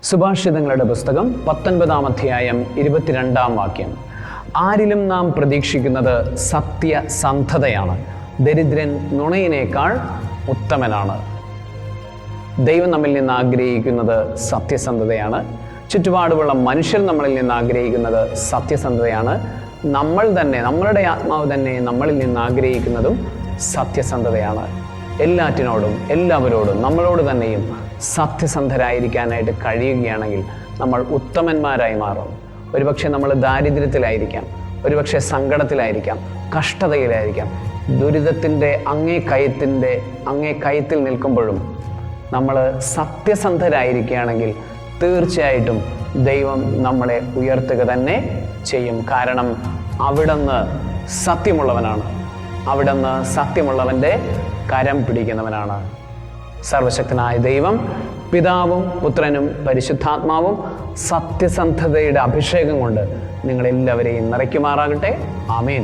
സുഭാഷിതങ്ങളുടെ പുസ്തകം 19-ാം അധ്യായം 22-ാം വാക്യം. ആരിലും നാം പ്രതീക്ഷിക്കുന്നത് സത്യസന്ധതയാണ്, ദരിദ്രൻ നുണയിനേക്കാൾ ഉത്തമനാണ്. ദൈവം നമ്മിൽ നിന്ന് ആഗ്രഹിക്കുന്നത് സത്യസന്ധതയാണ്. ചുറ്റുപാടുമുള്ള മനുഷ്യർ നമ്മളിൽ നിന്ന് ആഗ്രഹിക്കുന്നത് സത്യസന്ധതയാണ്. നമ്മൾ തന്നെ, നമ്മളുടെ ആത്മാവ് തന്നെ നമ്മളിൽ നിന്ന് ആഗ്രഹിക്കുന്നതും സത്യസന്ധതയാണ്. എല്ലാറ്റിനോടും എല്ലാവരോടും നമ്മളോട് തന്നെയും സത്യസന്ധരായിരിക്കാനായിട്ട് കഴിയുകയാണെങ്കിൽ നമ്മൾ ഉത്തമന്മാരായി മാറും. ഒരുപക്ഷെ നമ്മൾ ദാരിദ്ര്യത്തിലായിരിക്കാം, ഒരുപക്ഷെ സങ്കടത്തിലായിരിക്കാം, കഷ്ടതയിലായിരിക്കാം, ദുരിതത്തിൻ്റെ അങ്ങേ കയത്തിൽ നിൽക്കുമ്പോഴും നമ്മൾ സത്യസന്ധരായിരിക്കുകയാണെങ്കിൽ തീർച്ചയായിട്ടും ദൈവം നമ്മളെ ഉയർത്തുക തന്നെ ചെയ്യും. കാരണം അവിടുന്ന് സത്യമുള്ളവനാണ്, അവിടുന്ന് സത്യമുള്ളവൻ്റെ കരം പിടിക്കുന്നവനാണ്. സർവശക്തനായ ദൈവം പിതാവും പുത്രനും പരിശുദ്ധാത്മാവും സത്യസന്ധതയുടെ അഭിഷേകം കൊണ്ട് നിങ്ങളെല്ലാവരെയും നിറയ്ക്കുമാറാകട്ടെ. ആമേൻ.